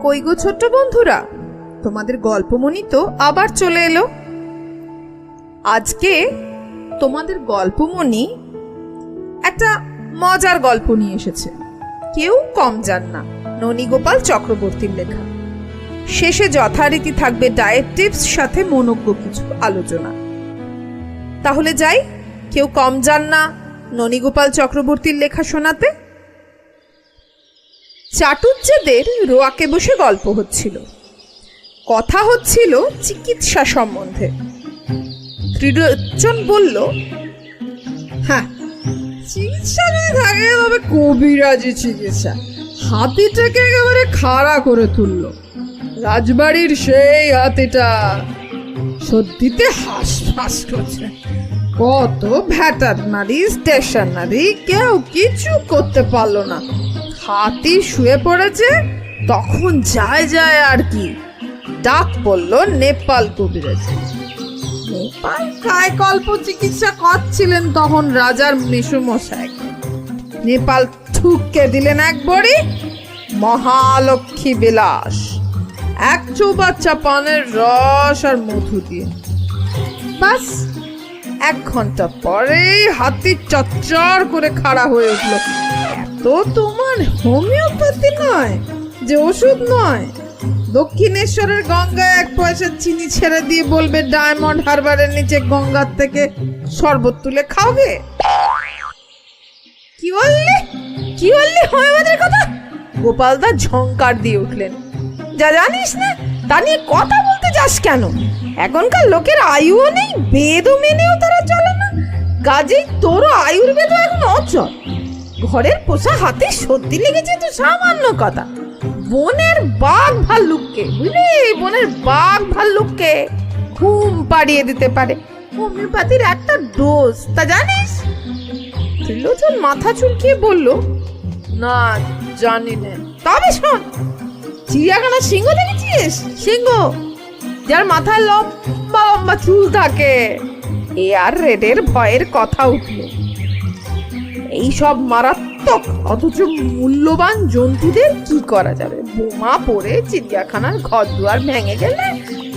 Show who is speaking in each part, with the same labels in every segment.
Speaker 1: কই গো ছোট্ট বন্ধুরা, তোমাদের গল্পমণি তো আবার চলে এলো। আজকে তোমাদের গল্পমণি একটা মজার গল্প নিয়ে এসেছে। কেউ কম যান না, ননীগোপাল চক্রবর্তীর লেখা। শেষে যথারীতি থাকবে ডায়েট টিপস, সাথে মনোজ্ঞ কিছু আলোচনা। তাহলে যাই, কেউ কম যান না ননীগোপাল চক্রবর্তীর লেখা শোনাতে। চাটুজ্জেদের রোয়াকে বসে গল্প হচ্ছিল, কথা হচ্ছিল চিকিৎসা সম্বন্ধে। ত্রিলোচন বলল,
Speaker 2: হ্যাঁ, চিকিৎসা যদি থাকে তবে কবিরাজি চিকিৎসা। হাতিটাকে একেবারে খাড়া করে তুললো, রাজবাড়ির সেই হাতিটা সর্দিতে হাঁসফাঁস করছে। কত ভেটারনারি, স্টেশনারি, কেউ কিছু করতে পারলো না। হাতি শুয়ে পড়েছে, তখন যায় আর কি ডাক পড়লো নেপাল কবিরাজি। নেপাল কায়কল্প চিকিৎসা করছিলেন তখন রাজার মেসোমশাইকে। নেপাল ঠুকে দিলেন এক বড়ি মহালক্ষ্মী বিলাস, এক চৌবাচ্চা পানের রস আর মধু দিয়ে। বাস 1 ঘন্টা পরেই হাতি চচ্চর করে খাড়া হয়ে উঠলো। এত তোমার হোমিওপ্যাথি নয় যে ওষুধ নয়। দক্ষিণেশ্বরের গঙ্গায় 1 পয়সা চিনি ছেড়ে দিয়ে বলবে ডায়মন্ড হারবারের নিচে গঙ্গার থেকে শরবত তুলে খাওগে।
Speaker 1: কি বললি হোমিওপ্যাথির কথা? গোপালদা ঝংকার দিয়ে উঠলেন, যা জানিস না তা নিয়ে কথা বলতে যাস কেন? এখনকার লোকের আয়ুও নেই, বেদও মেনেও তারা চলে না, কাজেই তোরও আয়ুর্বেদ এখন অচল। ঘরের পোষা হাতে সর্দি লেগেছে তো সামান্য কথা, বনের বাঘ ভাল্লুককে, বুঝলি, বনের বাঘ ভাল্লুককে ঘুম পাড়িয়ে দিতে পারে হোমিওপ্যাথির একটা ডোজ, তা জানিস? ত্রিলোচন মাথা চুলকিয়ে বলল, না জানি না। তবে শোন, চিড়িয়াখানার সিংহ দেখেছিস? সিংহ যার মাথায় লম্বা লম্বা চুল থাকে। এ আর রেডের ভয়ের কথা উঠল। এই সব মারাত্মক অথচ মূল্যবান জন্তুদের কি করা যাবে? বোমা পড়ে চিড়িয়াখানার ঘর দুয়ার ভেঙে গেলে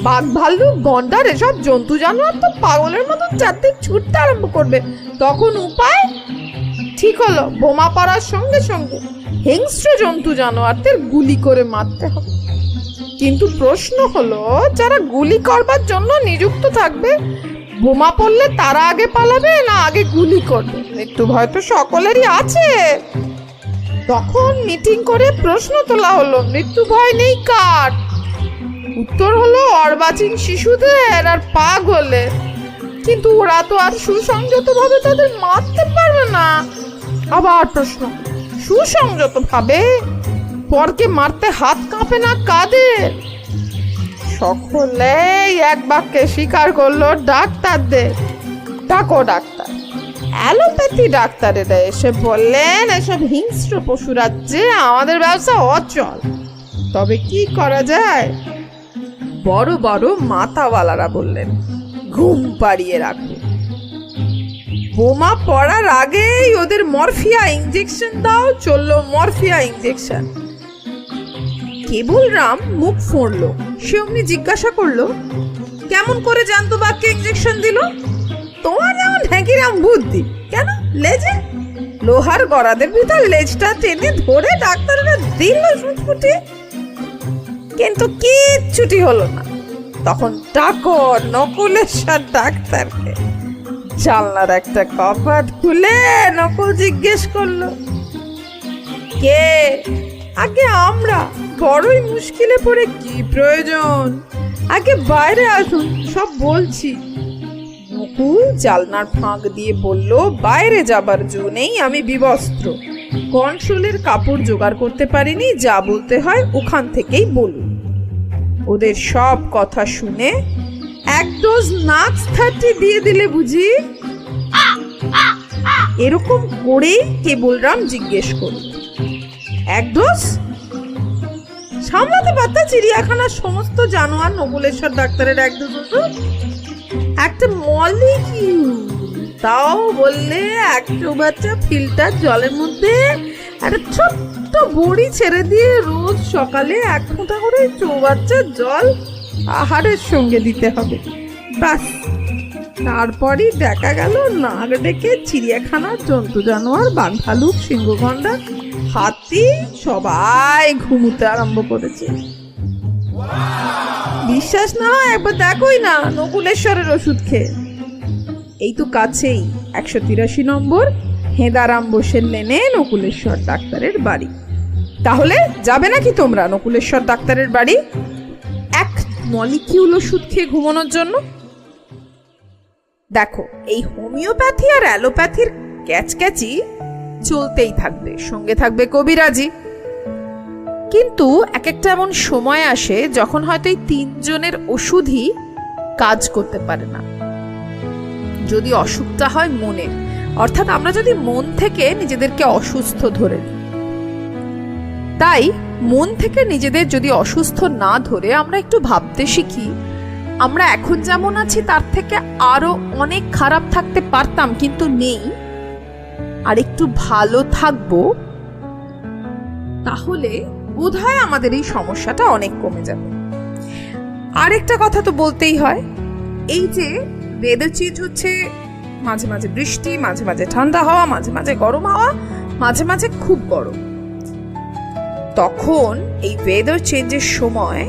Speaker 1: বাঘ ভাল্লুক গন্ডার এসব জন্তু জানোয়ার তো পাগলের মতো চারদিক ছুটতে আরম্ভ করবে। তখন উপায় ঠিক হলো, বোমা পড়ার সঙ্গে সঙ্গে হিংস্র জন্তু জানোয়ারদের গুলি করে মারতে হবে। কিন্তু প্রশ্ন হলো, যারা গুলি করবার জন্য নিযুক্ত থাকবে, বোমা পড়লে তারা আগে পালাবে না আগে গুলি করবে? মৃত্যু ভয় তো সকলেরই আছে। তখন মিটিং করে প্রশ্ন তোলা হলো, মৃত্যু ভয় নেই কার? উত্তর হলো অর্বাচীন শিশুদের আর পাগলের। কিন্তু ওরা তো আর সুসংযত ভাবে তাদের মারতে পারবে না। আবার প্রশ্ন, সুসংযত ভাবে পরকে মারতে হাত কাঁপে না কাদের? সকলে এক বাক্যে স্বীকার করলো, ডাক্তারদের। ডাকো ডাক্তার। অ্যালোপ্যাথি ডাক্তারেরা এসে বললেন, এসব হিংস্র পশু রাজ্যে আমাদের ব্যবসা অচল। তবে কি করা যায়? বড় বড় মাথাওয়ালারা বললেন, ঘুম পাড়িয়ে রাখো। বোমা পড়ার আগেই ওদের মরফিয়া ইঞ্জেকশন দাও। চললো মরফিয়া ইঞ্জেকশন। কেবলরাম মুখ ফোড়লো। সে অমনি জিজ্ঞাসা করলো, কেমন করে জানতো বাক্যে ইঞ্জেকশন দিল? তোমার যেমন ঢেঁকিরাম বুদ্ধি, কেন লেজে? লোহার গরাদের ভিতর লেজটা টেনে ধরে ডাক্তাররা দিল সুচপুটি, কিন্তু কিচ্ছুটি হলো না। তখন ডাকো নকুলেশ্বর ডাক্তারকে। জানলার একটা কপাট খুলে নকুল জিজ্ঞেস করলো, কে? আগে আমরা বড়ই মুশকিলে পড়ে, কি প্রয়োজন? আগে বাইরে আসুন, সব বলছি। নকুল জানলার ফাঁক দিয়ে বলল, বাইরে যাবার জো নেই, আমি বিবস্ত্র, কনসোলের কাপড় জোগাড় করতে পারিনি, যা বলতে হয় ওখান থেকেই বলুন। ওদের সব কথা শুনে 1 ডোজ নাক্স 30 দিয়ে দিলে বুঝি? এরকম করেই কেবলরাম জিজ্ঞেস করল, 1 ডোজ সামলাতে পারত চিড়িয়াখানার সমস্ত জানোয়ার নকুলেশ্বর ডাক্তারের 1 ডোজ ওষুধ? একটা মলিকিউল, তাও বললে 1 চৌবাচ্চা ফিল্টার জলের মধ্যে একটা ছোট্ট দুটো বড়ি ছেড়ে দিয়ে রোজ সকালে এক ফোঁটা করে চৌবাচ্চার জল আহারের সঙ্গে দিতে হবে, ব্যাস। তারপরই দেখা গেল নাক ডেকে চিড়িয়াখানার জন্তু জানোয়ার, বাঘ ভালুক, সিংহগন্ডা, হাতি সবাই ঘুমুতে আরম্ভ করেছে। বিশ্বাস না হয় একবার দেখোই না নকুলেশ্বরের ওষুধ খেয়ে। এই তো কাছেই 183 নম্বর হেদারাম বোসের লেনে নকুলেশ্বর ডাক্তারের বাড়ি। তাহলে যাবে নাকি তোমরা নকুলেশ্বর ডাক্তারের বাড়ি এক মলিকিউল ওষুধ খেয়ে ঘুমানোর জন্য? দেখো, এই হোমিওপ্যাথি আর অ্যালোপ্যাথির ক্যাচক্যাচি চলতেই থাকবে, সঙ্গে থাকবে কবিরাজি। কিন্তু এক একটা এমন সময় আসে যখন হয়তো এই তিনজনের ওষুধই কাজ করতে পারে না। যদি অসুখটা হয় মনের, অর্থাৎ আমরা যদি মন থেকে নিজেদেরকে অসুস্থ ধরে নিই, তাই মন থেকে নিজেদের যদি অসুস্থ না ধরে আমরা একটু ভাবতে শিখি আমরা এখন যেমন আছি তার থেকে আরো অনেক খারাপ থাকতে পারতাম কিন্তু নেই, আর একটু ভালো থাকবো, তাহলে বোধহয় আমাদের এই সমস্যাটা অনেক কমে যাবে। আরেকটা কথা তো বলতেই হয়, এই যে ওয়েদার চেঞ্জ হচ্ছে, মাঝে মাঝে বৃষ্টি, মাঝে মাঝে ঠান্ডা হাওয়া, মাঝে মাঝে গরম হাওয়া, মাঝে মাঝে খুব গরম, তখন এই ওয়েদার চেঞ্জের সময়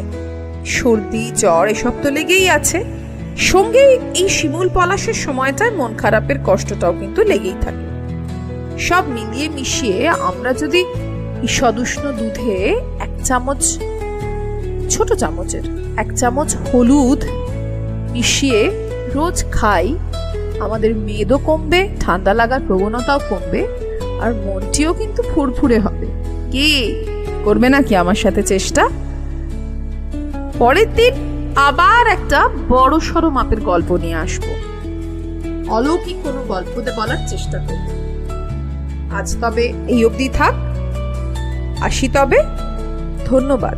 Speaker 1: সর্দি জ্বর এসব তো লেগেই আছে, সঙ্গে এই শিমুল পলাশের সময়টায় মন খারাপের কষ্টটাও কিন্তু লেগেই থাকে। সব মিলিয়ে মিশিয়ে আমরা যদি এই সদুষ্ণ দুধে ছোট চামচের 1 চামচ হলুদ মিশিয়ে রোজ খাই, আমাদের মেদও কমবে, ঠান্ডা লাগার প্রবণতাও কমবে, আর মনটিও কিন্তু ফুরফুরে হবে। কি করবে নাকি আমার সাথে চেষ্টা? পরের দিন আবার একটা বড় সড়ো মাপের গল্প নিয়ে আসবো, অলৌকিক কোনো গল্পতে বলার চেষ্টা করব। আজ তবে এই অবধি থাক, আসি তবে, ধন্যবাদ।